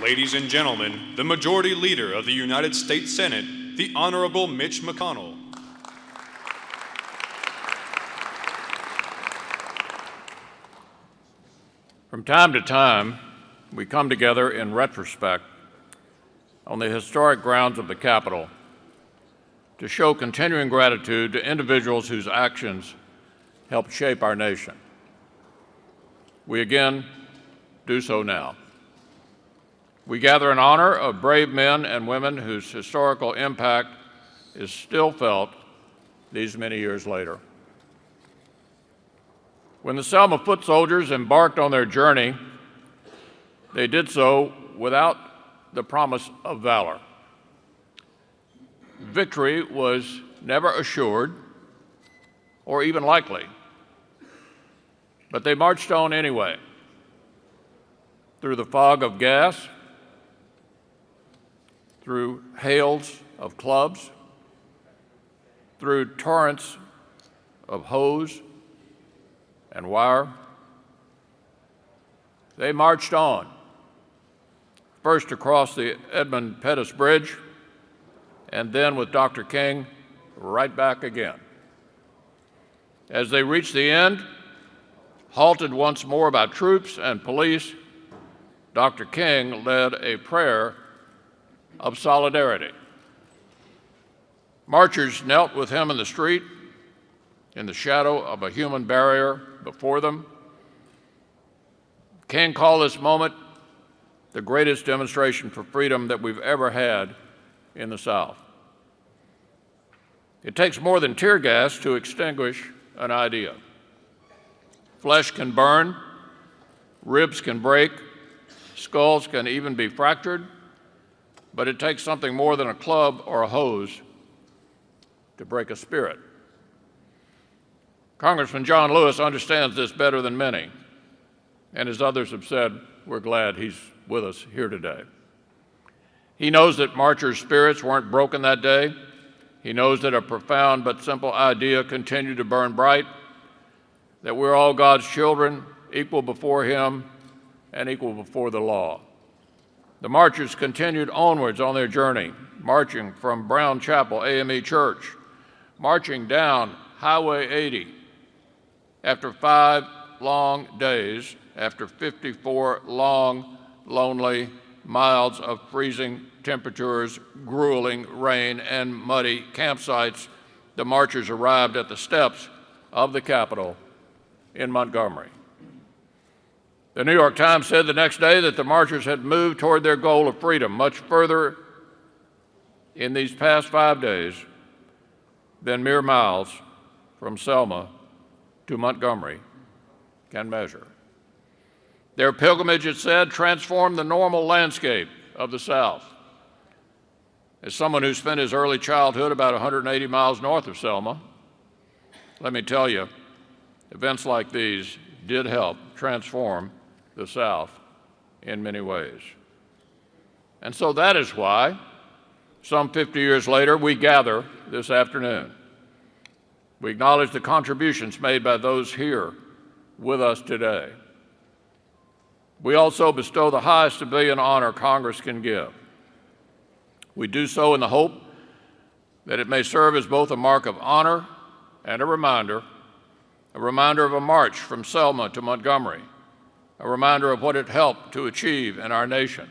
Ladies and gentlemen, the Majority Leader of the United States Senate, the Honorable Mitch McConnell. From time to time, we come together in retrospect on the historic grounds of the Capitol to show continuing gratitude to individuals whose actions helped shape our nation. We again do so now. We gather in honor of brave men and women whose historical impact is still felt these many years later. When the Selma Foot Soldiers embarked on their journey, they did so without the promise of valor. Victory was never assured or even likely, but they marched on anyway, through the fog of gas, through hails of clubs, through torrents of hose and wire. They marched on, first across the Edmund Pettus Bridge, and then with Dr. King, right back again. As they reached the end, halted once more by troops and police, Dr. King led a prayer of solidarity. Marchers knelt with him in the street, in the shadow of a human barrier before them. King called this moment the greatest demonstration for freedom that we've ever had in the South. It takes more than tear gas to extinguish an idea. Flesh can burn, ribs can break, skulls can even be fractured, but it takes something more than a club or a hose to break a spirit. Congressman John Lewis understands this better than many, and as others have said, we're glad he's with us here today. He knows that marchers' spirits weren't broken that day. He knows that a profound but simple idea continued to burn bright, that we're all God's children, equal before Him and equal before the law. The marchers continued onwards on their journey, marching from Brown Chapel AME Church, marching down Highway 80 after 5 long days, after 54 long, lonely miles of freezing temperatures, grueling rain, and muddy campsites. The marchers arrived at the steps of the Capitol in Montgomery. The New York Times said the next day that the marchers had moved toward their goal of freedom much further in these past 5 days than mere miles from Selma to Montgomery can measure. Their pilgrimage, it said, transformed the normal landscape of the South. As someone who spent his early childhood about 180 miles north of Selma, let me tell you, events like these did help transform the South in many ways. And so that is why, some 50 years later, we gather this afternoon. We acknowledge the contributions made by those here with us today. We also bestow the highest civilian honor Congress can give. We do so in the hope that it may serve as both a mark of honor and a reminder of a march from Selma to Montgomery, a reminder of what it helped to achieve in our nation,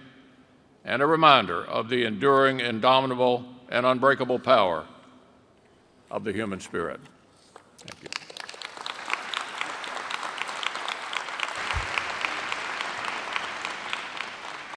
and a reminder of the enduring, indomitable, and unbreakable power of the human spirit. Thank you.